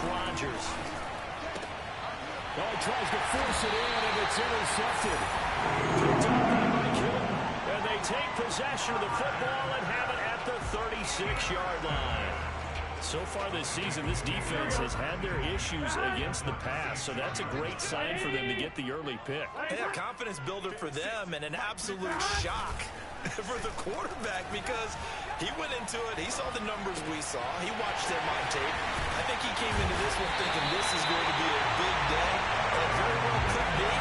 Rodgers. Oh, he tries to force it in, and it's intercepted. Picked up by Mike Hill. And they take possession of the football and have it at the 36-yard line. So far this season, this defense has had their issues against the pass, so that's a great sign for them to get the early pick. Yeah, confidence builder for them and an absolute shock for the quarterback because he went into it. He saw the numbers we saw. He watched them on tape. I think he came into this one thinking this is going to be a big day, and it very well could be.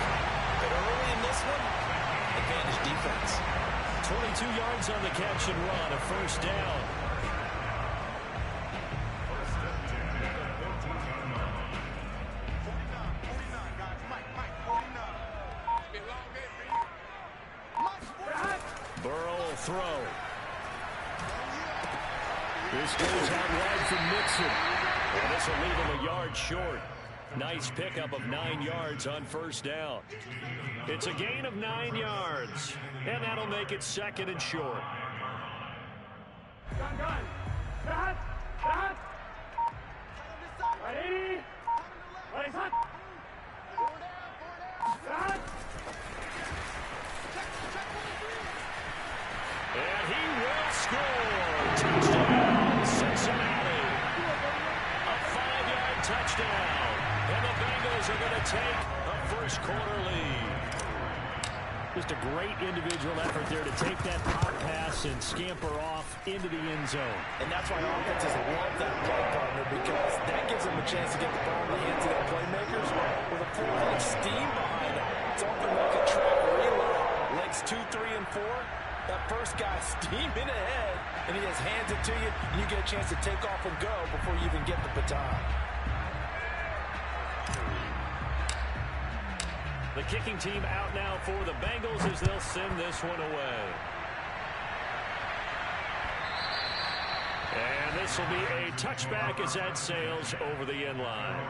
But early in this one, advantage defense. 22 yards on the catch and run, a first down. Burrow will throw. This goes out wide from Mixon. And this will leave him a yard short. Nice pickup of 9 yards on first down. It's a gain of 9 yards. And that'll make it second and short. Ready? Ready, son. And he will score. Touchdown, Cincinnati. A 5-yard touchdown. And the Bengals are going to take a first quarter lead. Just a great individual effort there to take that pop pass and scamper off into the end zone. And that's why offenses love that play partner, because that gives them a chance to get the ball in the hands of their playmakers with a full head of steam behind them. It's often like a track relay. Legs 2, 3, and 4. That first guy steaming ahead, and he just hands it to you, and you get a chance to take off and go before you even get the baton. The kicking team out now for the Bengals as they'll send this one away. And this will be a touchback as that sails over the end line.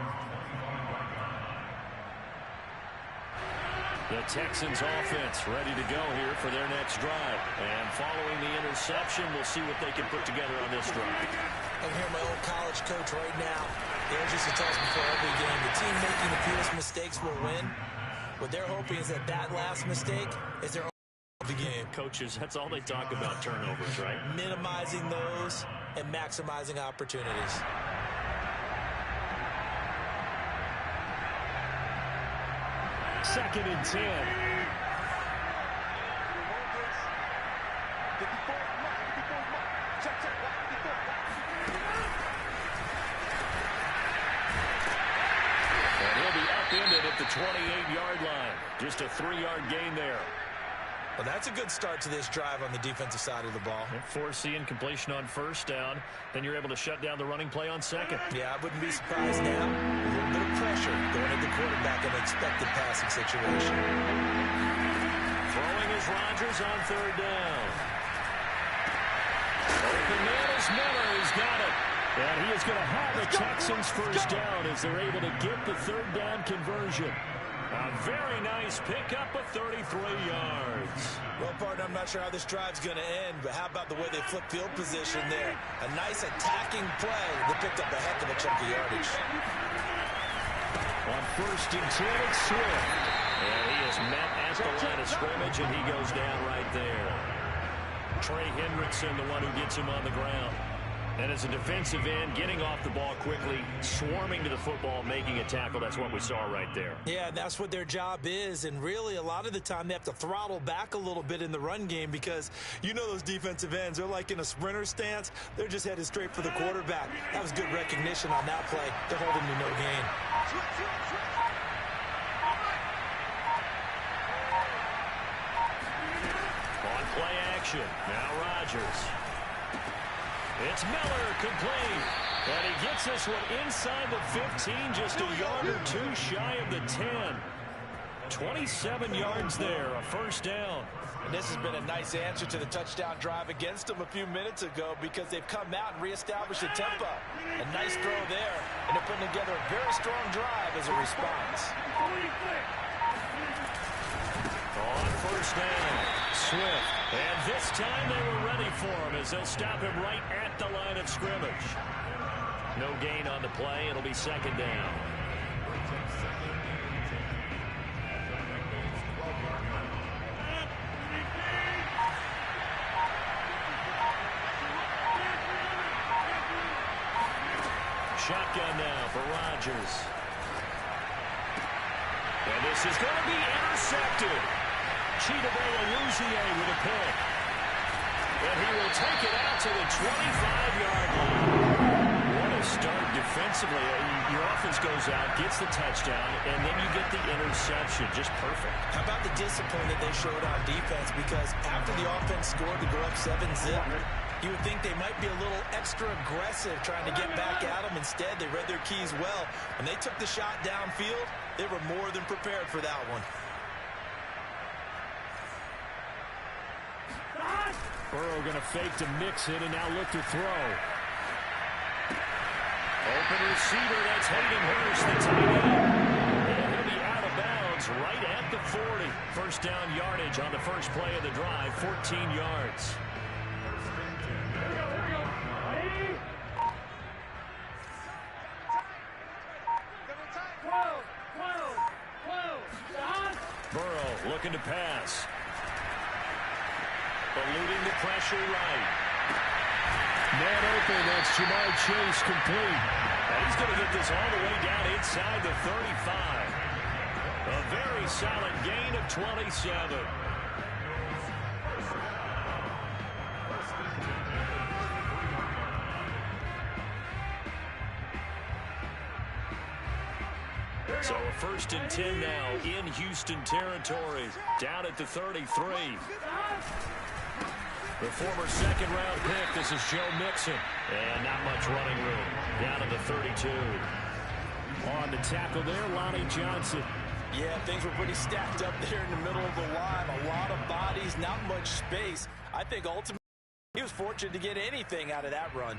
The Texans offense ready to go here for their next drive. And following the interception, we'll see what they can put together on this drive. I can hear my old college coach right now. There's just a tell us before every game. The team making the fewest mistakes will win. What they're hoping is that that last mistake is their own the game. Coaches, that's all they talk about, turnovers, right? Minimizing those and maximizing opportunities. Second and 10. And he'll be upended at the 28-yard line. Just a 3-yard gain there. Well, that's a good start to this drive on the defensive side of the ball. Forcing completion on first down. Then you're able to shut down the running play on second. Yeah, I wouldn't be surprised now. A little bit of pressure going at the quarterback in an expected passing situation. Throwing is Rodgers on third down. Open man is Miller. He's got it. And he is going to have the Texans first down as they're able to get the third down conversion. A very nice pickup of 33 yards. Well, partner, I'm not sure how this drive's going to end, but how about the way they flip field position there? A nice attacking play. They picked up a heck of a chunk of yardage. On first and 10, it's Swift. And he is met at the line of scrimmage, and he goes down right there. Trey Hendrickson, the one who gets him on the ground. And as a defensive end, getting off the ball quickly, swarming to the football, making a tackle. That's what we saw right there. Yeah, that's what their job is. And really, a lot of the time, they have to throttle back a little bit in the run game because you know those defensive ends, they're like in a sprinter stance. They're just headed straight for the quarterback. That was good recognition on that play. They're holding to no gain. On play action, now Rodgers. It's Miller, complete. And he gets this one inside the 15, just a yard or two shy of the 10. 27 yards there, a first down. And this has been a nice answer to the touchdown drive against them a few minutes ago because they've come out and reestablished the tempo. A nice throw there, and they're putting together a very strong drive as a response. On first down, Swift. And this time they were ready for him as they'll stop him right at the line of scrimmage. No gain on the play. It'll be second down. Shotgun now for Rodgers. And this is going to be intercepted. Cheetah with a pick. And he will take it out to the 25-yard line. What a start defensively. Your offense goes out, gets the touchdown, and then you get the interception. Just perfect. How about the discipline that they showed on defense? Because after the offense scored to go up 7-zip, you would think they might be a little extra aggressive trying to get back at them. Instead, they read their keys well. When they took the shot downfield, they were more than prepared for that one. Burrow going to fake to mix it and now look to throw. Open receiver, that's Hayden Hurst, the tight end. And he'll be out of bounds right at the 40. First down yardage on the first play of the drive, 14 yards. Burrow looking to pass. Eluding the pressure right. Man open, that's Jamar Chase complete. And he's going to get this all the way down inside the 35. A very solid gain of 27. So a 1st and 10 now in Houston territory. Down at the 33. The former second-round pick, this is Joe Mixon. And not much running room. Down to the 32. On the tackle there, Lonnie Johnson. Yeah, things were pretty stacked up there in the middle of the line. A lot of bodies, not much space. I think ultimately he was fortunate to get anything out of that run.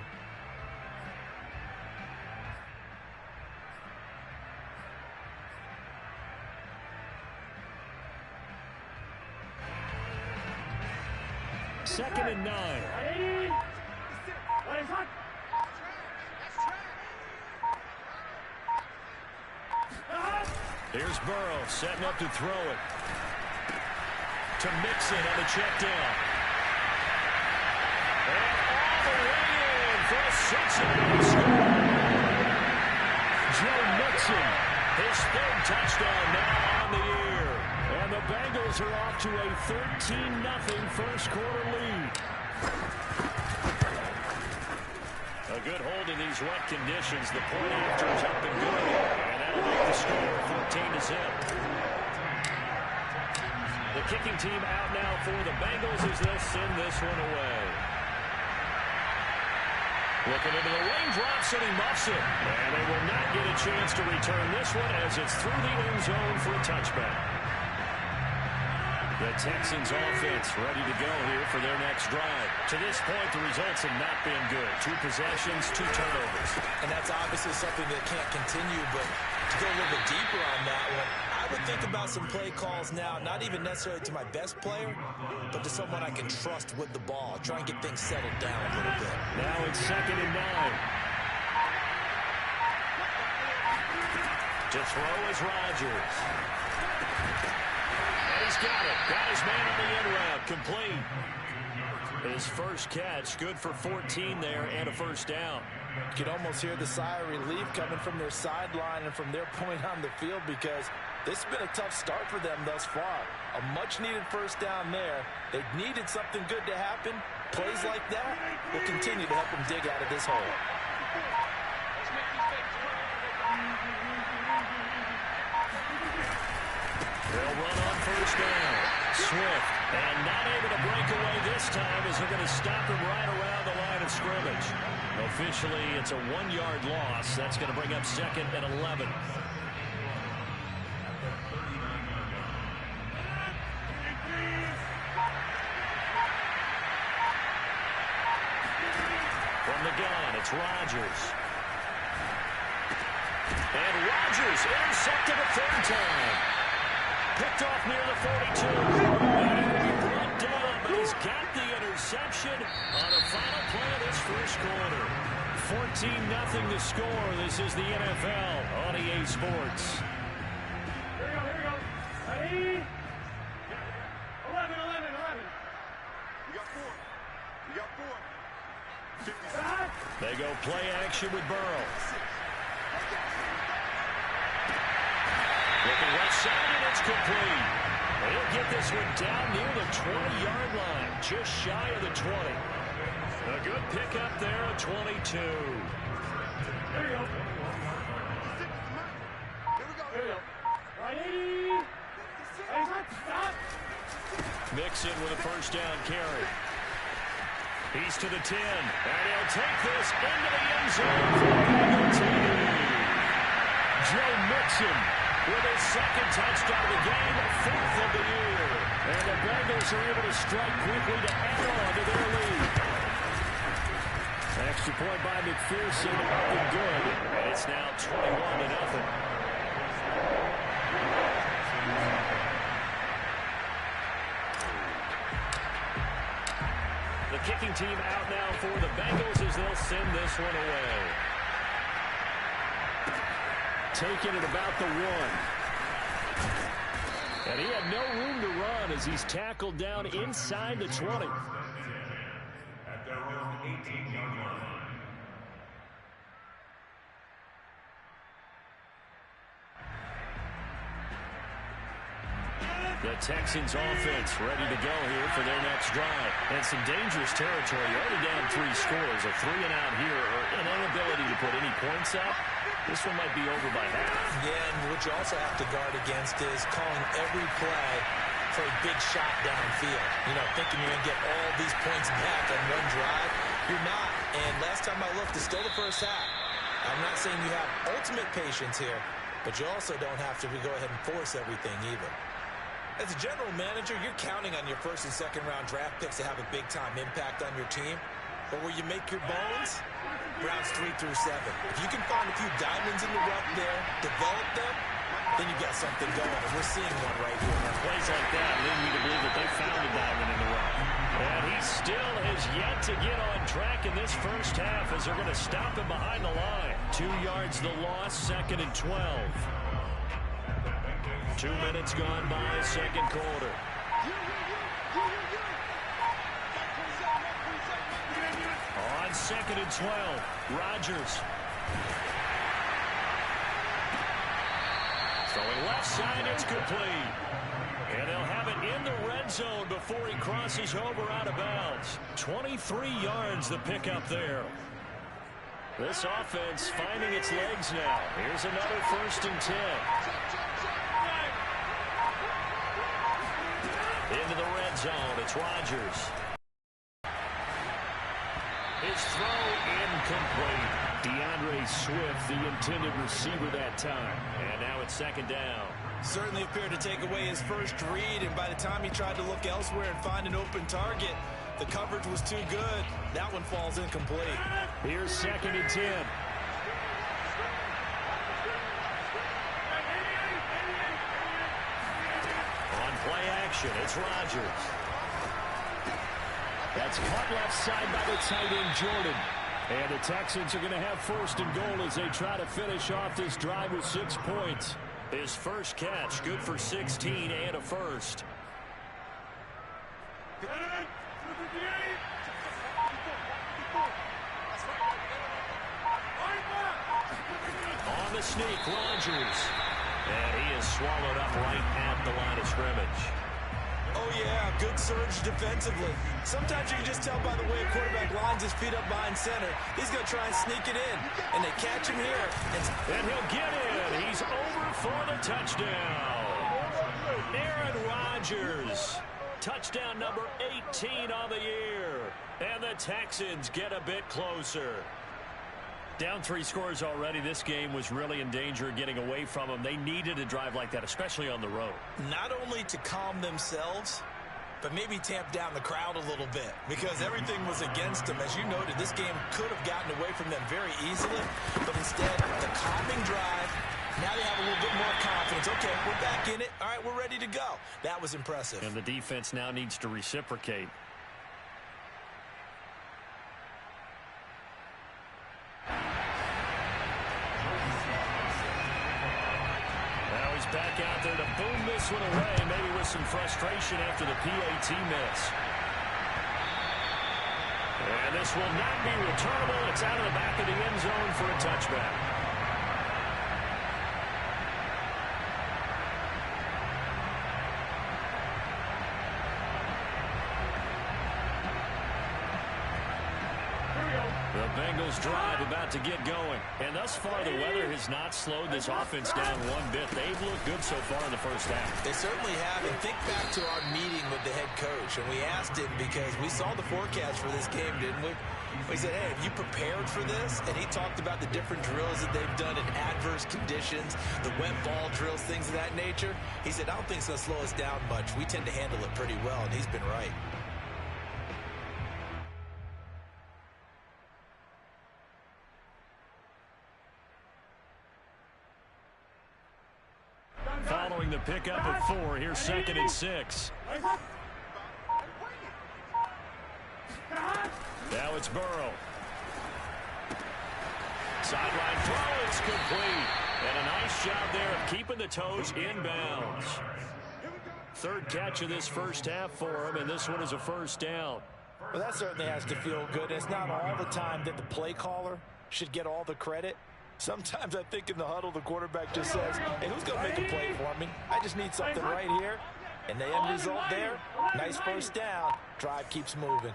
Second and 9. Here's Burrow setting up to throw it. To Mixon on the check down. And all the way in for a 6-yard score. Joe Mixon, his 3rd touchdown now on the year. And the Bengals are off to a 13-0 first-quarter lead. A good hold in these wet conditions. The point after is up and good. And that'll make the score 14-0. The kicking team out now for the Bengals as they'll send this one away. Looking into the raindrops and he muffs it. And they will not get a chance to return this one as it's through the end zone for a touchback. The Texans offense ready to go here for their next drive. To this point, the results have not been good. 2 possessions, 2 turnovers. And that's obviously something that can't continue, but to go a little bit deeper on that one, I would think about some play calls now, not even necessarily to my best player, but to someone I can trust with the ball. Try and get things settled down a little bit. Now it's 2nd and 9. To throw is Rodgers. He's got it. Got his man on the in route. Complete. His first catch. Good for 14 there and a first down. You can almost hear the sigh of relief coming from their sideline and from their point on the field because this has been a tough start for them thus far. A much-needed first down there. They needed something good to happen. Plays like that will continue to help them dig out of this hole. They'll run on first down. Swift, and not able to break away this time as they're going to stop him right around the line of scrimmage. Officially, it's a 1-yard loss. That's going to bring up 2nd and 11. From the gun, it's Rodgers. And Rodgers intercepted a 3rd time. Picked off near the 42. And he'll be brought down, but he's got the interception on the final play of this first quarter. 14-0 the score. This is the NFL on EA Sports. Here we go. Ready? 11. You got four. 50 seconds. They go play action with Burrow. Looking left side, and it's complete. He'll get this one down near the 20-yard line, just shy of the 20. A good pickup there at 22. Here we go. Ready? Stop. Mixon with a first down carry. He's to the 10, and he'll take this into the end zone for a Bengal TD. Joe Mixon with his second touchdown of the game, fourth of the year. And the Bengals are able to strike quickly to add on to their lead. Extra point by McPherson, up and good. And it's now 21-0. The kicking team out now for the Bengals as they'll send this one away. Taking it about the 1. And he had no room to run as he's tackled down inside the 20. At their own 18-yard line. The Texans offense ready to go here for their next drive. And some dangerous territory. Already down 3 scores. A 3-and-out here, or an inability to put any points up. This one might be over by half. Yeah, and what you also have to guard against is calling every play for a big shot downfield. You know, thinking you're going to get all these points back on one drive. You're not. And last time I looked, it's still the first half. I'm not saying you have ultimate patience here, but you also don't have to go ahead and force everything either. As a general manager, you're counting on your first and second round draft picks to have a big-time impact on your team. But where you make your bones, rounds 3 through 7. If you can find a few diamonds in the rough there, develop them, then you got something going. And we're seeing one right here. Plays like that lead me to believe that they found a diamond in the rough. And he still has yet to get on track in this first half as they're going to stop him behind the line. 2 yards the loss, 2nd and 12. 2 minutes gone by, second quarter. On 2nd and 12, Rodgers. Throwing left side, it's complete. And they'll have it in the red zone before he crosses over out of bounds. 23 yards the pickup there. This offense finding its legs now. Here's another 1st and 10. Into the red zone, it's Rodgers. His throw incomplete. DeAndre Swift, the intended receiver that time. And now it's 2nd down. Certainly appeared to take away his first read, and by the time he tried to look elsewhere and find an open target, the coverage was too good. That one falls incomplete. Here's 2nd and 10. Play action, it's Rodgers. That's caught left side by the tight end, Jordan. And the Texans are going to have 1st and goal as they try to finish off this drive with 6 points. His first catch, good for 16 and a first. On the sneak, Rodgers. And he is swallowed up right at the line of scrimmage. Oh, yeah, good surge defensively. Sometimes you can just tell by the way a quarterback lines his feet up behind center. He's going to try and sneak it in, and they catch him here. And he'll get in. He's over for the touchdown. Aaron Rodgers, touchdown number 18 on the year. And the Texans get a bit closer. Down 3 scores already. This game was really in danger of getting away from them. They needed a drive like that, especially on the road. Not only to calm themselves, but maybe tamp down the crowd a little bit because everything was against them. As you noted, this game could have gotten away from them very easily, but instead, the calming drive, now they have a little bit more confidence. Okay, we're back in it. All right, we're ready to go. That was impressive. And the defense now needs to reciprocate. back out there to boom this one away, maybe with some frustration after the PAT miss. And this will not be returnable. It's out of the back of the end zone for a touchback. The Bengals drive about to get going. And thus far, the weather has not slowed this offense down one bit. They've looked good so far in the first half. They certainly have. And think back to our meeting with the head coach. And we asked him because we saw the forecast for this game, didn't we? We said, hey, have you prepared for this? And he talked about the different drills that they've done in adverse conditions, the wet ball drills, things of that nature. He said, I don't think it's going to slow us down much. We tend to handle it pretty well, and he's been right. Following the pickup of 4, here's 2nd and 6. Now it's Burrow. Sideline throw, it's complete. And a nice job there of keeping the toes inbounds. 3rd catch of this first half for him, and this one is a first down. Well, that certainly has to feel good. It's not all the time that the play caller should get all the credit. Sometimes I think in the huddle, the quarterback just says, hey, who's going to make a play for me? I just need something right here. And the end result there, nice first down. Drive keeps moving.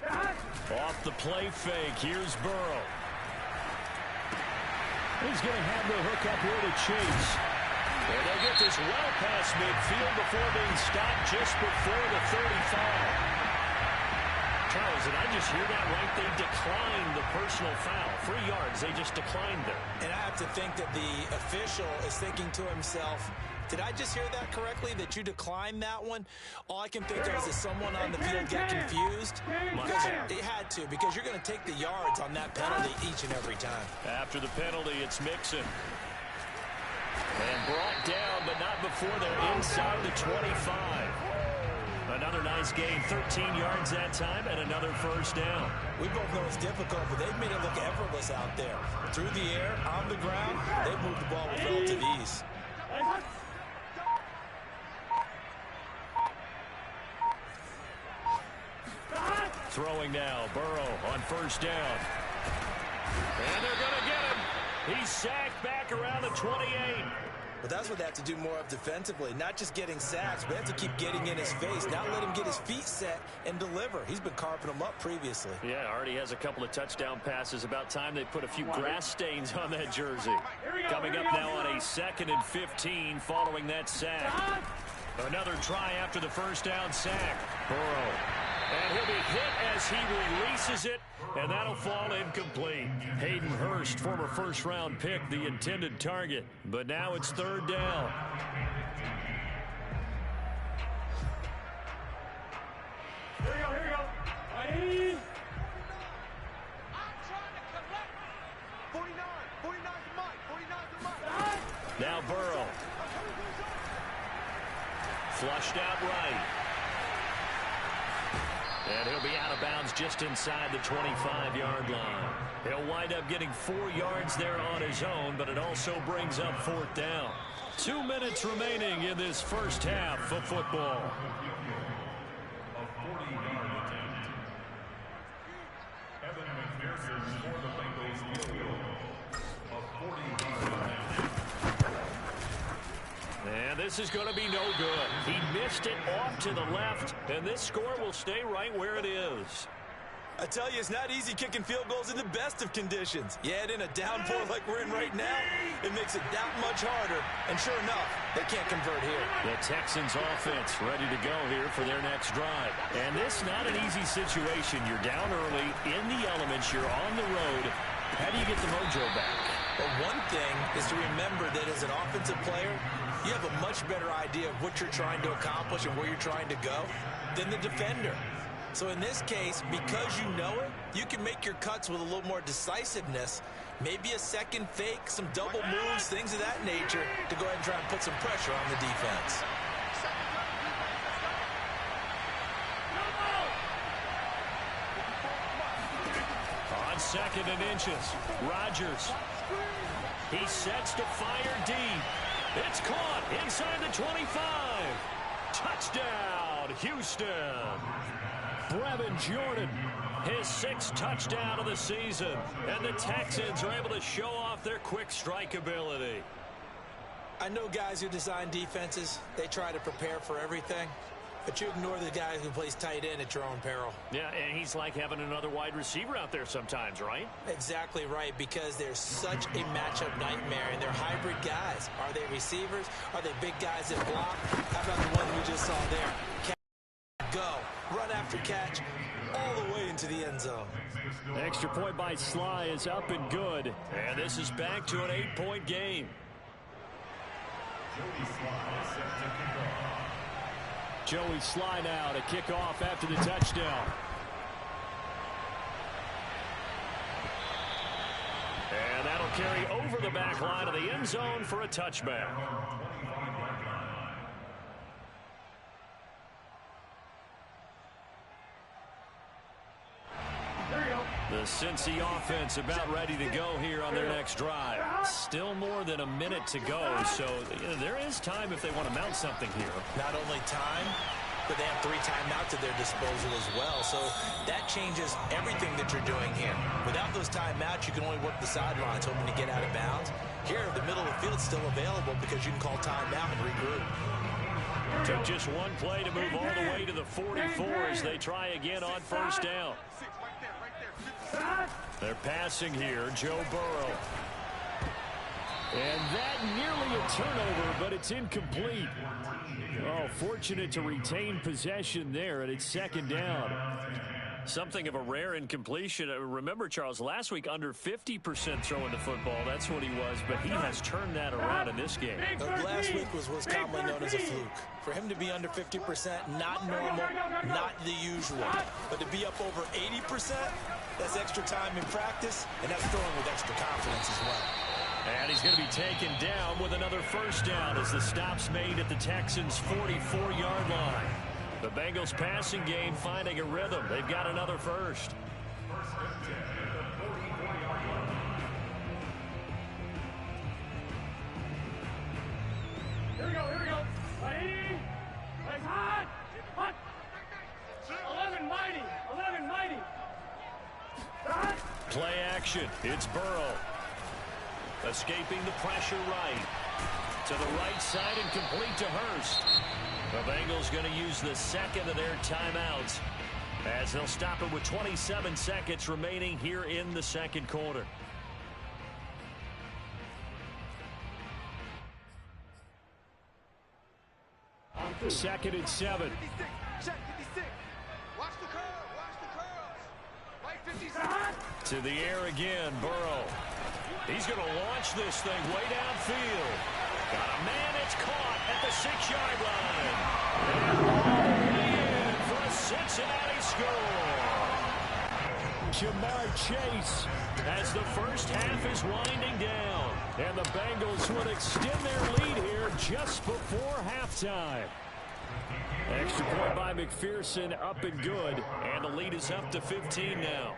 Off the play fake, here's Burrow. He's going to have the hook up here to Chase. And they'll get this well past midfield before being stopped just before the 35. Charles, did I just hear that right? They declined the personal foul. 3 yards, they just declined there. And I have to think that the official is thinking to himself, did I just hear that correctly, that you declined that one? All I can think of is that someone on the field got confused. Because it had to, because you're going to take the yards on that penalty each and every time. After the penalty, it's Mixon. And brought down, but not before they're inside the 25. Another nice gain, 13 yards that time, and another first down. We both know it's difficult, but they've made it look effortless out there. Through the air, on the ground, they've moved the ball with relative ease. Throwing now, Burrow on first down. And they're going to get him. He's sacked back around the 28. But that's what they have to do more of defensively. Not just getting sacks, but they have to keep getting in his face. Not let him get his feet set and deliver. He's been carving them up previously. Yeah, already has a couple of touchdown passes. About time they put a few grass stains on that jersey. Coming up now on a 2nd and 15 following that sack. Another try after the first down sack. Burrow. And he'll be hit as he releases it, and that'll fall incomplete. Hayden Hurst, former first-round pick, the intended target. But now it's 3rd down. Here we go, here we go. Ready? Now Burrow. Flushed out right. And he'll be out of bounds just inside the 25-yard line. He'll wind up getting 4 yards there on his own, but it also brings up 4th down. 2 minutes remaining in this first half of football. A 40-yard attempt. Evan McPherson for the Bengals field goal. A 40-yard attempt. And this is going to be no good. He missed it off to the left, and this score will stay right where it is. I tell you, it's not easy kicking field goals in the best of conditions. Yet in a downpour like we're in right now, it makes it that much harder. And sure enough, they can't convert here. The Texans offense ready to go here for their next drive. And this not an easy situation. You're down early, in the elements, you're on the road. How do you get the mojo back? Well, one thing is to remember that as an offensive player, you have a much better idea of what you're trying to accomplish and where you're trying to go than the defender. So in this case, because you know it, you can make your cuts with a little more decisiveness, maybe a second fake, some double moves, things of that nature, to go ahead and try and put some pressure on the defense. On 2nd and inches, Rodgers. He sets to fire deep. It's caught inside the 25. Touchdown, Houston. Brevin Jordan, his 6th touchdown of the season. And the Texans are able to show off their quick strike ability. I know guys who design defenses, they try to prepare for everything. But you ignore the guy who plays tight end at your own peril. Yeah, and he's like having another wide receiver out there sometimes, right? Exactly right, because they're such a matchup nightmare, and they're hybrid guys. Are they receivers? Are they big guys that block? How about the one we just saw there? Catch, go, run after catch, all the way into the end zone. Extra point by Sly is up and good. And this is back to an 8-point game. Joey Sly now to kick off after the touchdown. And that'll carry over the back line of the end zone for a touchback. The Cincy offense about ready to go here on their next drive. Still more than a minute to go, so there is time if they want to mount something here. Not only time, but they have 3 timeouts at their disposal as well, so that changes everything that you're doing here. Without those timeouts, you can only work the sidelines, hoping to get out of bounds. Here, the middle of the field is still available because you can call timeout and regroup. Took just one play to move all the way to the 44 as they try again on first down. They're passing here, Joe Burrow. And that nearly a turnover, but it's incomplete. Oh, fortunate to retain possession there, and it's second down. Something of a rare incompletion. Remember, Charles, last week under 50% throwing the football. That's what he was, but he has turned that around in this game. Last week was what's commonly known as a fluke. For him to be under 50%, not normal, not the usual. But to be up over 80%, that's extra time in practice, and that's throwing with extra confidence as well. And he's going to be taken down with another first down as the stop's made at the Texans' 44-yard line. The Bengals passing game finding a rhythm. They've got another first. Here we go. Ready? Legs hot. Hot. 11 mighty. Hot. Play action. It's Burrow. Escaping the pressure right. To the right side and complete to Hurst. The Bengals going to use the second of their timeouts as they'll stop it with 27 seconds remaining here in the second quarter. Second and 7. Check 56. Watch the curls. Right 56. To the air again, Burrow. He's going to launch this thing way downfield. Got a man, it's caught at the 6-yard line. And all the way in for a Cincinnati score. Jamar Chase as the first half is winding down. And the Bengals would extend their lead here just before halftime. Extra point by McPherson, up and good. And the lead is up to 15 now.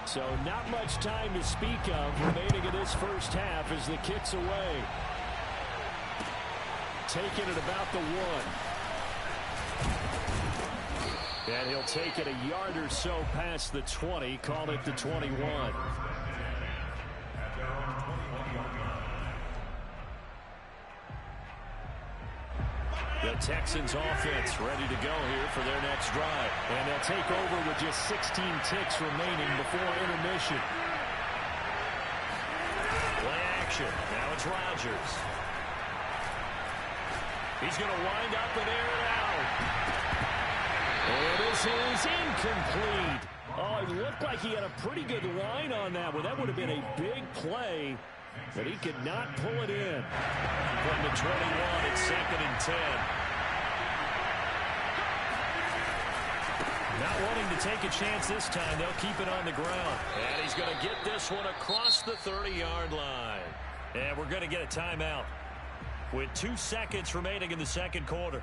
So not much time to speak of remaining in this first half as the kick's away. Taking it about the 1. And he'll take it a yard or so past the 20, call it the 21. The Texans offense ready to go here for their next drive. And they'll take over with just 16 ticks remaining before intermission. Play action. Now it's Rodgers. He's going to wind up and air it out. And this is incomplete. Oh, it looked like he had a pretty good line on that one. That would have been a big play, but he could not pull it in. From the 21, it's second and 10. Not wanting to take a chance this time, they'll keep it on the ground. And he's going to get this one across the 30-yard line. And we're going to get a timeout with 2 seconds remaining in the second quarter.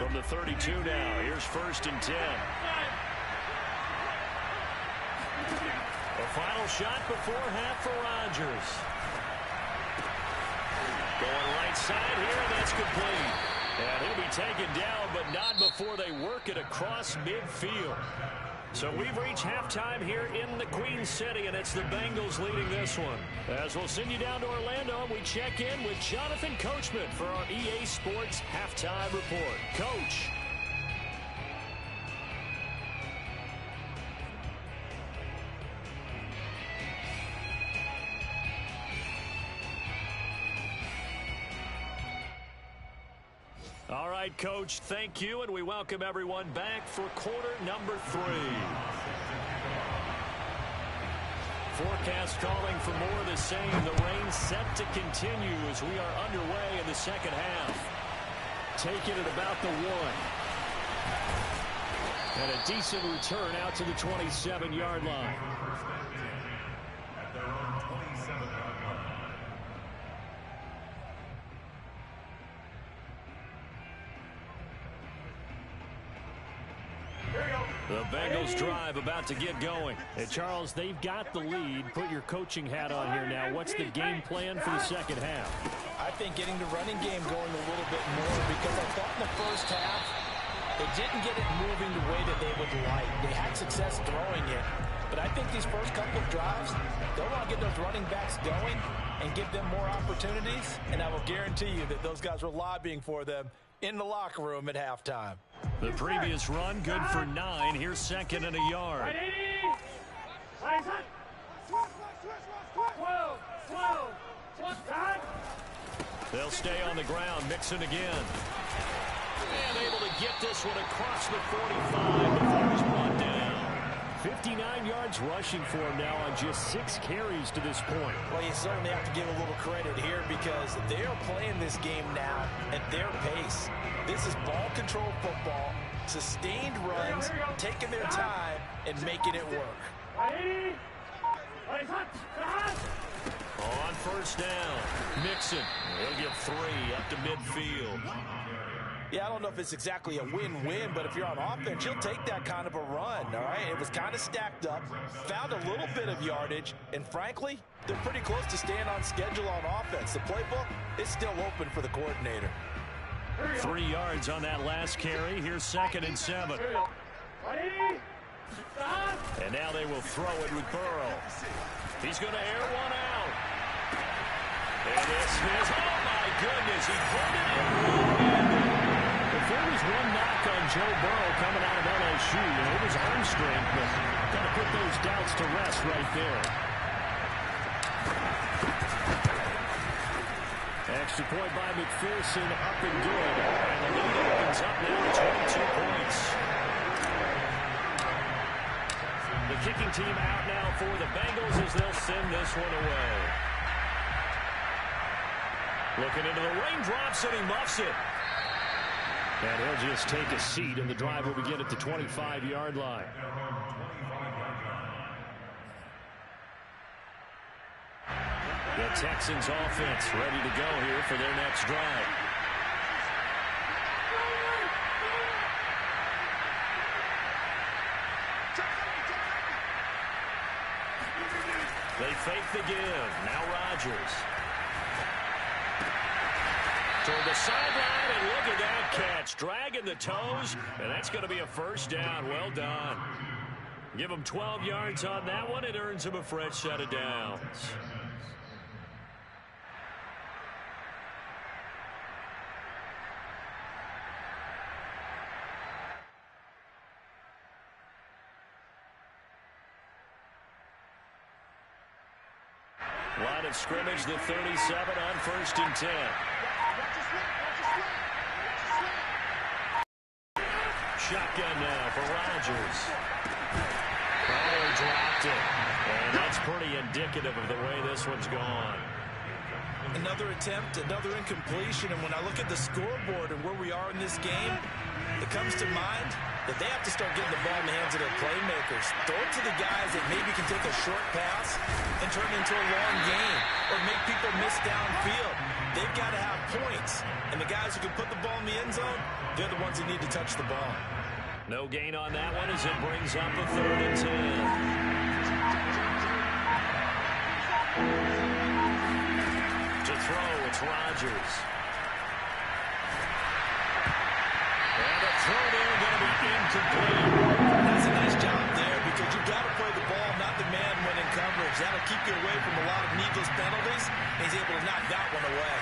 From the 32 now, here's 1st and 10. A final shot before half for Rodgers. Going right side here, and that's complete. And he'll be taken down, but not before they work it across midfield. So we've reached halftime here in the Queen City, and it's the Bengals leading this one. As we'll send you down to Orlando, we check in with Jonathan Coachman for our EA Sports Halftime Report. Coach. All right, Coach, thank you, and we welcome everyone back for quarter number 3. Forecast calling for more of the same. The rain set to continue as we are underway in the second half. Taking it about the 1. And a decent return out to the 27-yard line. At their own 27-yard line. The Bengals drive about to get going. Hey, Charles, they've got the lead. Put your coaching hat on here now. What's the game plan for the second half? I think getting the running game going a little bit more, because I thought in the first half they didn't get it moving the way that they would like. They had success throwing it, but I think these first couple of drives, they'll want to get those running backs going and give them more opportunities, and I will guarantee you that those guys were lobbying for them in the locker room at halftime. The previous run, good for 9. Here's 2nd and a yard. They'll stay on the ground, Mixon again. And able to get this one across the 45 before he's brought down. 59 yards rushing for him now on just 6 carries to this point. Well, you certainly have to give a little credit here because they are playing this game now at their pace. This is ball control football, sustained runs, taking their time and making it work. On 1st down, Mixon. He'll get 3 up to midfield. Yeah, I don't know if it's exactly a win-win, but if you're on offense, you'll take that kind of a run, all right? It was kind of stacked up, found a little bit of yardage, and frankly, they're pretty close to staying on schedule on offense. The playbook is still open for the coordinator. 3 yards on that last carry. Here's 2nd and 7. And now they will throw it with Burrow. He's going to air one out. And this is, oh my goodness, he put it in. If there was one knock on Joe Burrow coming out of LSU, it was arm strength, but got to put those doubts to rest right there. Extra point by McPherson, up and good. And the lead opens up now to 22 points. The kicking team out now for the Bengals as they'll send this one away. Looking into the raindrops, and he muffs it. And he'll just take a seat, and the drive will begin at the 25-yard line. The Texans offense ready to go here for their next drive. They fake the give. Now Rodgers. Toward the sideline, and look at that catch. Dragging the toes, and that's going to be a 1st down. Well done. Give him 12 yards on that one. It earns him a fresh set of downs. Line of scrimmage, the 37 on 1st and 10. Shotgun now for Rodgers. Oh, dropped it. And that's pretty indicative of the way this one's gone. Another attempt, another incompletion, and when I look at the scoreboard and where we are in this game, it comes to mind that they have to start getting the ball in the hands of their playmakers. Throw it to the guys that maybe can take a short pass and turn it into a long game or make people miss downfield. they've got to have points. And the guys who can put the ball in the end zone, they're the ones who need to touch the ball. No gain on that one as it brings up a 3rd and 10. To throw, it's Rodgers. And a throw there going to be incomplete. That's a nice job there because you've got to play the ball, not the man when in coverage. That'll keep you away from a lot of needless penalties. And he's able to knock that one away.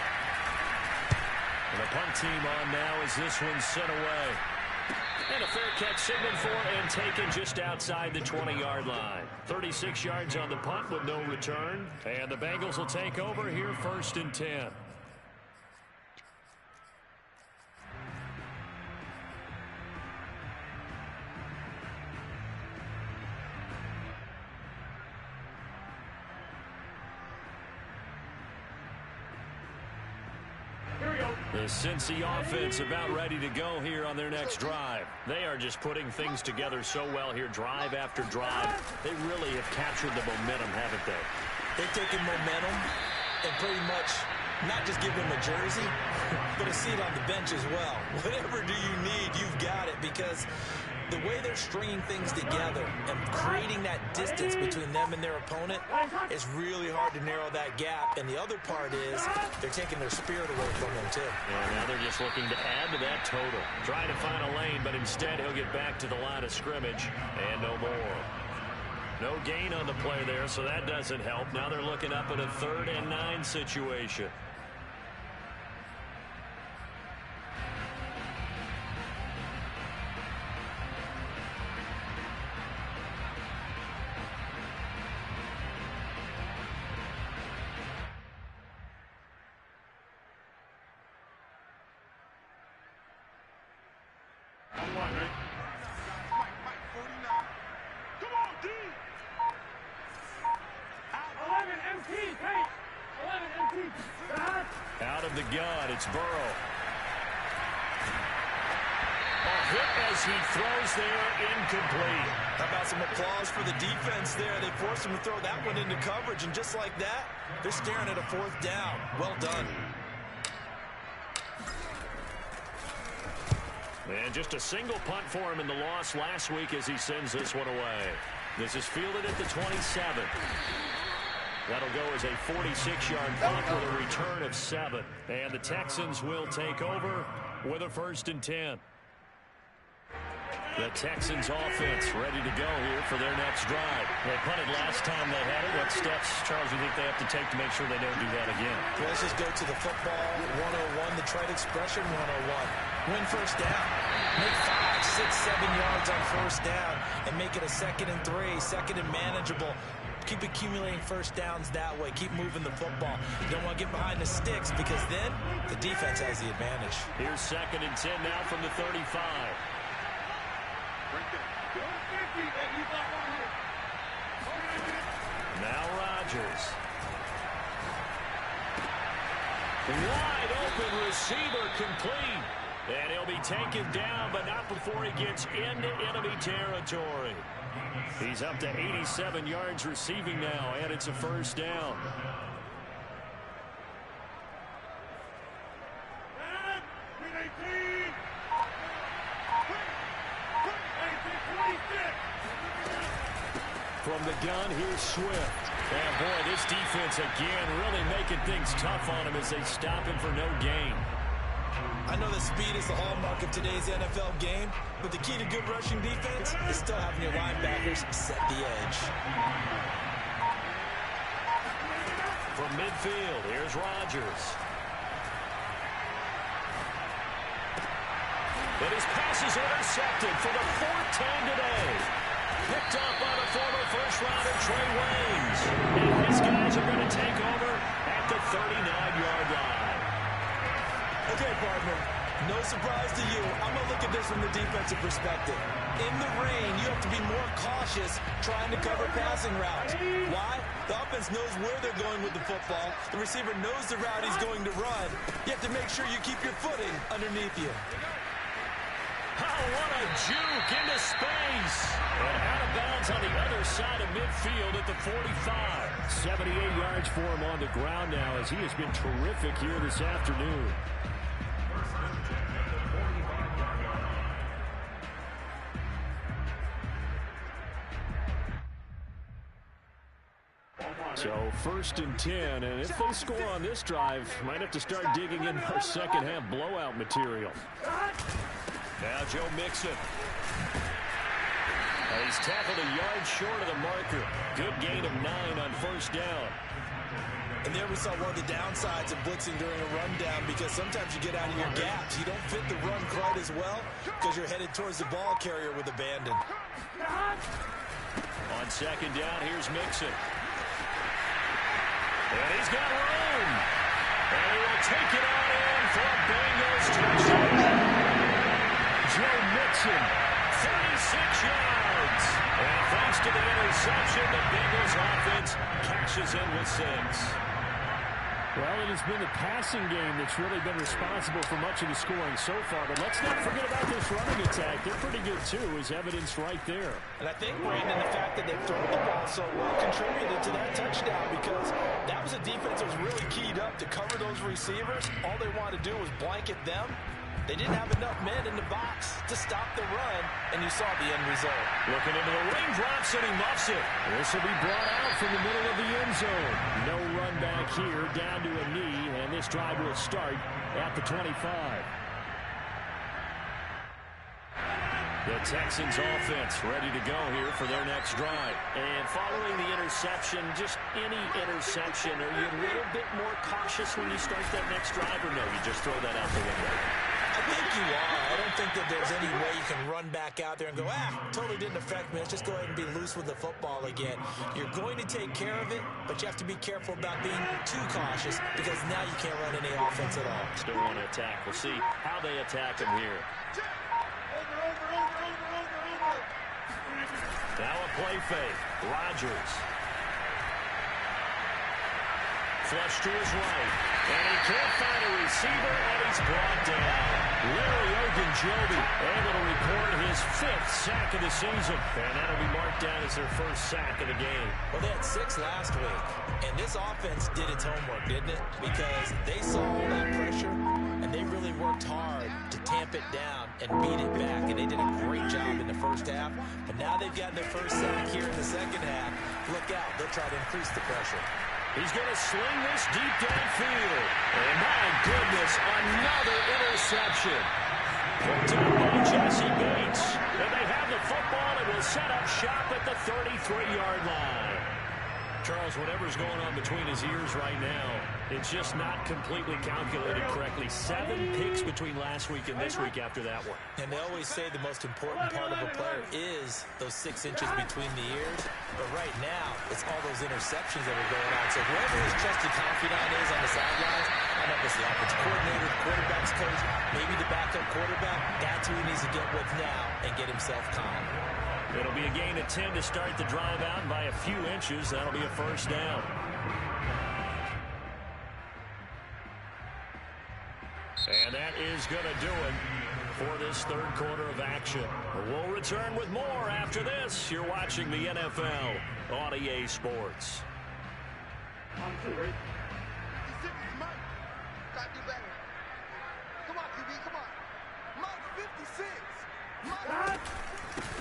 And the punt team on now as this one's sent away. And a fair catch signaled for and taken just outside the 20-yard line. 36 yards on the punt with no return. And the Bengals will take over here 1st and 10. The Cincy offense about ready to go here on their next drive. They are just putting things together so well here, drive after drive. They really have captured the momentum, haven't they? They've taken momentum and pretty much not just give them a jersey, but a seat on the bench as well. Whatever do you need, you've got it, because the way they're stringing things together and creating that distance between them and their opponent is really hard to narrow that gap. And the other part is they're taking their spirit away from them, too. Yeah, now they're just looking to add to that total. Trying to find a lane, but instead he'll get back to the line of scrimmage and no more. No gain on the play there, so that doesn't help. Now they're looking up at a 3rd and 9 situation. Out of the gun, it's Burrow. A hit as he throws there, incomplete. How about some applause for the defense there? They forced him to throw that one into coverage, and just like that, they're staring at a 4th down. Well done. And just a single punt for him in the loss last week as he sends this one away. This is fielded at the 27. That'll go as a 46-yard punt with a return of 7. And the Texans will take over with a 1st and 10. The Texans offense ready to go here for their next drive. They punted last time they had it. What steps, Charles, do you think they have to take to make sure they don't do that again? Well, let's just go to the football 101, the trade expression 101. Win 1st down. Make 5, 6, 7 yards on 1st down and make it a 2nd and 3, 2nd and manageable. Keep accumulating 1st downs that way. Keep moving the football. You don't want to get behind the sticks because then the defense has the advantage. Here's 2nd and 10 now from the 35. Now Rodgers. Wide open receiver complete. And he'll be taken down, but not before he gets into enemy territory. He's up to 87 yards receiving now, and it's a 1st down. From the gun, here's Swift. And boy, this defense again really making things tough on him as they stop him for no gain. I know that speed is the hallmark of today's NFL game, but the key to good rushing defense is still having your linebackers set the edge. From midfield, here's Rodgers. And his pass is intercepted for the 4th time today. Picked up by the former first-rounder Trey Waynes. And his guys are going to take over at the 39-yard line. Okay, partner, no surprise to you. I'm going to look at this from the defensive perspective. In the rain, you have to be more cautious trying to cover passing routes. Why? The offense knows where they're going with the football. The receiver knows the route he's going to run. You have to make sure you keep your footing underneath you. what a juke into space. And out of bounds on the other side of midfield at the 45. 78 yards for him on the ground now as he has been terrific here this afternoon. So 1st and 10, and if they score on this drive, might have to start digging in our second half blowout material. Now Joe Mixon. He's tackled a yard short of the marker. Good gain of 9 on 1st down. And there we saw one of the downsides of blitzing during a rundown, because sometimes you get out of your gaps. You don't fit the run quite as well because you're headed towards the ball carrier with abandon. On 2nd down, here's Mixon. And he's got room. And he will take it on in for a Bengals touchdown. Joe Mixon, 36 yards. And thanks to the interception, the Bengals offense cashes in with 6. Well, it has been the passing game that's really been responsible for much of the scoring so far. But let's not forget about this running attack. They're pretty good, too, as evidenced right there. And I think, Brandon, the fact that they've thrown the ball so well contributed to that touchdown, because that was a defense that was really keyed up to cover those receivers. All they wanted to do was blanket them. They didn't have enough men in the box to stop the run, and you saw the end result. Looking into the raindrops, and he muffs it. This will be brought out from the middle of the end zone. No run back here, down to a knee, and this drive will start at the 25. The Texans offense ready to go here for their next drive. And following the interception, just any interception, are you a little bit more cautious when you start that next drive, or no, you just throw that out the window? I think you are. I don't think that there's any way you can run back out there and go, totally didn't affect me. Let's just go ahead and be loose with the football again. You're going to take care of it, but you have to be careful about being too cautious, because now you can't run any offense at all. Still want to attack. We'll see how they attack him here. Now a play fake. Rodgers. Flush to his right. And he can't find a receiver, and he's brought down. Larry Ogunjobi able to record his 5th sack of the season. And that'll be marked down as their 1st sack of the game. Well, they had 6 last week. And this offense did its homework, didn't it? Because they saw all that pressure, and they really worked hard to tamp it down and beat it back. And they did a great job in the 1st half. But now they've gotten their 1st sack here in the 2nd half. Look out. They'll try to increase the pressure. He's going to sling this deep downfield. And my goodness, another interception. Picked up by Jesse Bates. And they have the football and will set up shop at the 33-yard line. Charles, whatever's going on between his ears right now, it's just not completely calculated correctly. 7 picks between last week and this week after that one. And they always say the most important part of a player is those 6 inches between the ears. But right now, it's all those interceptions that are going on. So whoever his trusted confidant is on the sidelines, I don't know if it's the offensive coordinator, the quarterback's coach, maybe the backup quarterback, that's who he needs to get with now and get himself calm. It'll be a gain of 10 to start the drive out, and by a few inches, that'll be a 1st down. And that is going to do it for this 3rd quarter of action. We'll return with more after this. You're watching the NFL on EA Sports.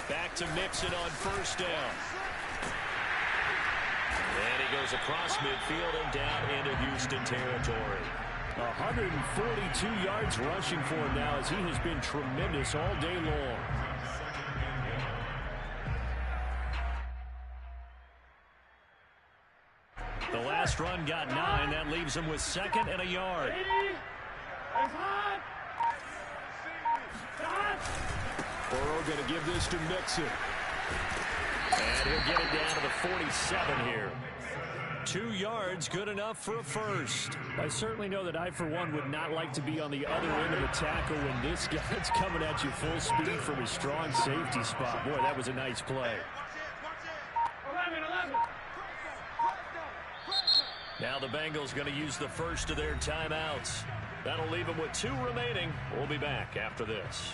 Back to Mixon on 1st down. And he goes across midfield and down into Houston territory. 142 yards rushing for him now, as he has been tremendous all day long. The last run got 9. That leaves him with 2nd and a yard. Burrow going to give this to Mixon. And he'll get it down to the 47 here. 2 yards, good enough for a 1st. I certainly know that I, for one, would not like to be on the other end of a tackle when this guy's coming at you full speed from his strong safety spot. Boy, that was a nice play. Now the Bengals going to use the 1st of their timeouts. That'll leave them with 2 remaining. We'll be back after this.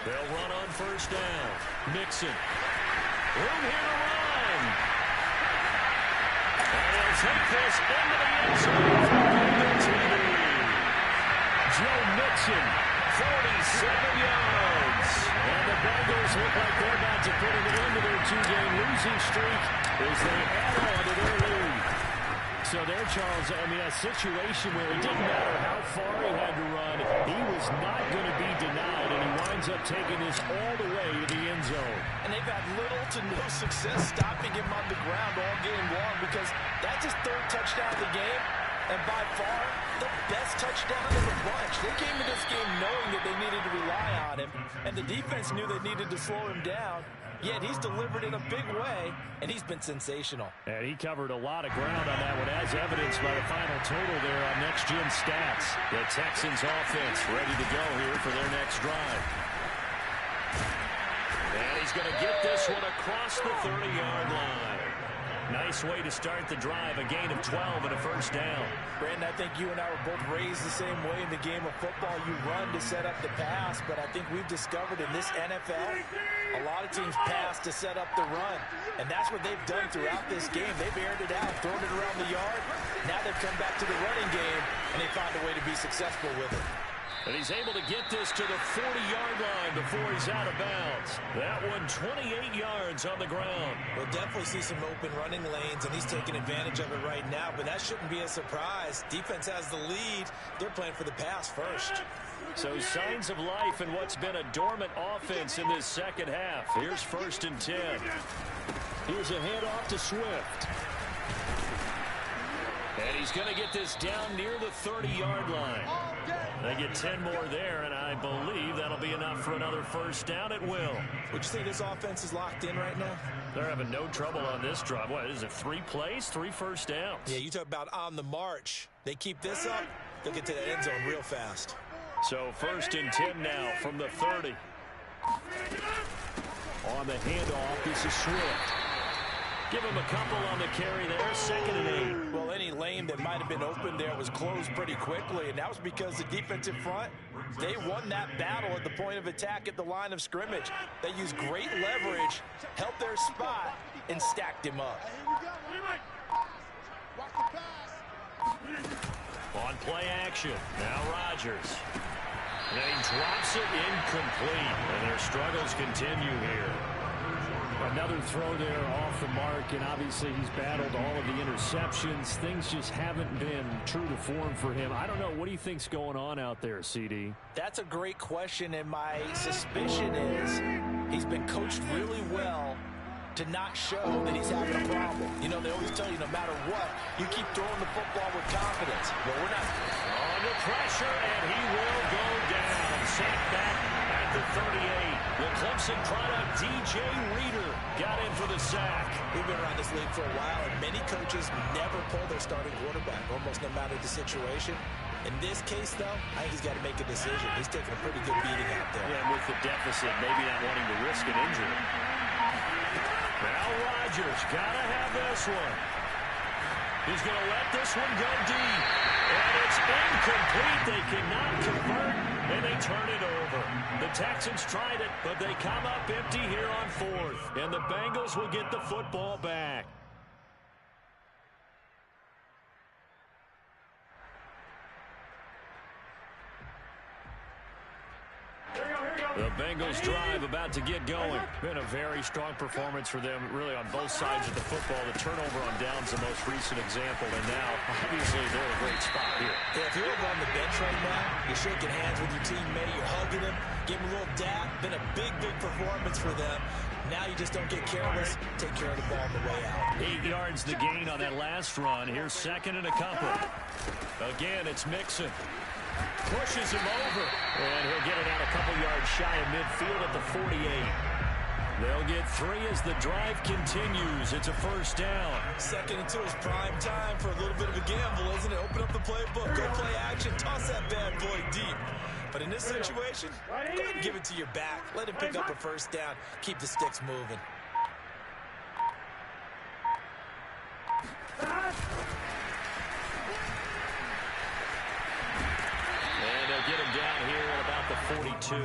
They'll run on first down. Mixon. Room here to run. And he'll take this into the end zone for Bengals TD. Joe Mixon, 47 yards. And the Bengals look like they're about to put an end to their two-game losing streak as they add on to their lead. So there, Charles, I mean, a situation where it didn't matter how far he had to run, he was not going to be denied, and he winds up taking this all the way to the end zone. And they've had little to no success stopping him on the ground all game long because that's his third touchdown of the game, and by far the best touchdown of the bunch. They came into this game knowing that they needed to rely on him, and the defense knew they needed to slow him down. Yet he's delivered in a big way, and he's been sensational. And he covered a lot of ground on that one, as evidenced by the final total there on Next Gen Stats. The Texans offense ready to go here for their next drive. And he's going to get this one across the 30-yard line. Nice way to start the drive, a gain of 12 and a first down. Brandon, I think you and I were both raised the same way in the game of football. You run to set up the pass, but I think we've discovered in this NFL, a lot of teams pass to set up the run. And that's what they've done throughout this game. They've aired it out, thrown it around the yard. Now they've come back to the running game, and they found a way to be successful with it. And he's able to get this to the 40-yard line before he's out of bounds. That one 28 yards on the ground. We'll definitely see some open running lanes, and he's taking advantage of it right now, but that shouldn't be a surprise. Defense has the lead. They're playing for the pass first. So signs of life in what's been a dormant offense in this second half. Here's 1st and 10. Here's a handoff to Swift. And he's going to get this down near the 30-yard line. They get 10 more there, and I believe that'll be enough for another first down. It will. Would you say this offense is locked in right now? They're having no trouble on this drive. What is it, 3 plays, 3 first downs? Yeah, you talk about on the march. They keep this up, they'll get to the end zone real fast. So 1st and 10 now from the 30. On the handoff, this is Swift. Give him a couple on the carry there, 2nd and 8. Well, any lane that might have been open there was closed pretty quickly, and that was because the defensive front, they won that battle at the point of attack at the line of scrimmage. They used great leverage, held their spot, and stacked him up. On play action, now Rodgers. And he drops it incomplete, and their struggles continue here. Another throw there off the mark, and obviously he's battled all of the interceptions. Things just haven't been true to form for him. I don't know. What do you think's going on out there, CD? That's a great question, and my suspicion is he's been coached really well to not show that he's having a problem. You know, they always tell you no matter what, you keep throwing the football with confidence. Well, we're not. Under pressure, and he will go down. Sacked back at the 38. The Clemson product, DJ Reader, got in for the sack. We've been around this league for a while, and many coaches never pull their starting quarterback, almost no matter the situation. In this case, though, I think he's got to make a decision. He's taking a pretty good beating out there. Yeah, with the deficit, maybe not wanting to risk an injury. Now Rodgers got to have this one. He's going to let this one go deep. And it's incomplete. They cannot convert, and they turn it over. The Texans tried it, but they come up empty here on 4th. And the Bengals will get the football back. The Bengals drive about to get going. Been a very strong performance for them, really, on both sides of the football. The turnover on downs, the most recent example, and now, obviously, they're in a great spot here. Yeah, if you're over on the bench right now, you're shaking hands with your teammate, you're hugging him, give him a little dap. Been a big, big performance for them. Now you just don't get careless. Take care of the ball on the way out. 8 yards the gain on that last run. Here's 2nd and a couple. Again, it's Mixon. Pushes him over, and he'll get it out a couple yards shy of midfield at the 48. They'll get 3 as the drive continues. It's a first down. 2nd and 2 is prime time for a little bit of a gamble, isn't it? Open up the playbook, go play action, toss that bad boy deep. But in this situation, go ahead and give it to your back. Let him pick up a first down. Keep the sticks moving. And they'll get him down here at about the 42.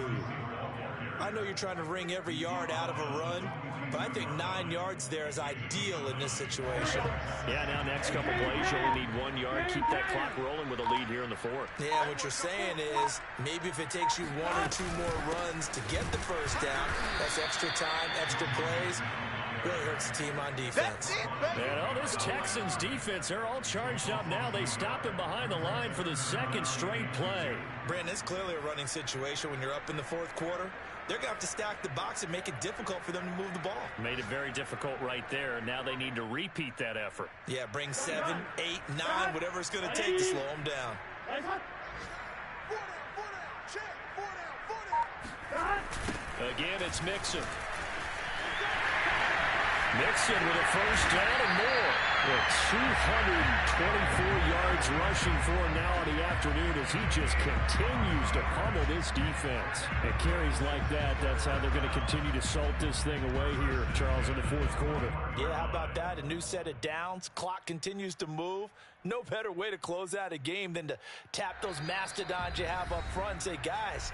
I know you're trying to wring every yard out of a run, but I think 9 yards there is ideal in this situation. Yeah, now next couple plays, you only need 1 yard. Keep that clock rolling with a lead here in the fourth. Yeah, what you're saying is maybe if it takes you 1 or 2 more runs to get the first down, that's extra time, extra plays. Really hurts the team on defense. And this Texans defense, they're all charged up now. They stopped him behind the line for the second straight play. Brandon, it's clearly a running situation when you're up in the fourth quarter. They're going to have to stack the box and make it difficult for them to move the ball. Made it very difficult right there, and now they need to repeat that effort. Yeah, bring 7, 8, 9, whatever it's going to take to slow them down. Again, it's Mixon. Mixon with a first down and more. With 224 yards rushing for him now in the afternoon as he just continues to pummel this defense. And carries like that, that's how they're going to continue to salt this thing away here, Charles, in the fourth quarter. Yeah, how about that? A new set of downs. Clock continues to move. No better way to close out a game than to tap those mastodons you have up front and say, guys,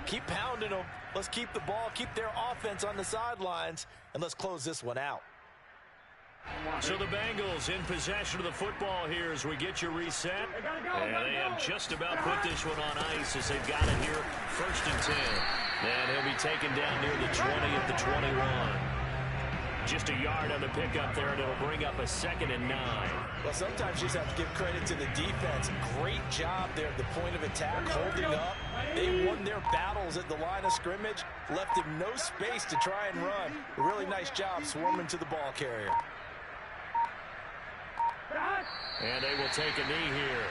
keep pounding them. Let's keep the ball, keep their offense on the sidelines, and let's close this one out. So the Bengals in possession of the football here as we get you reset. And they have just about put this one on ice as they've got it here, 1st and 10. And he'll be taken down near the 20 at the 21. Just a yard on the pickup there, and it'll bring up a 2nd and 9. Well, sometimes you just have to give credit to the defense. Great job there at the point of attack, holding up. They won their battles at the line of scrimmage, left him no space to try and run. A really nice job swarming to the ball carrier. And they will take a knee here.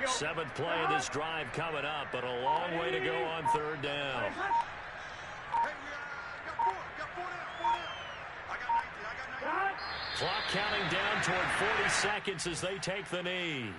7th play of this drive coming up, but a long way to go on 3rd down. Clock counting down toward 40 seconds as they take the knee.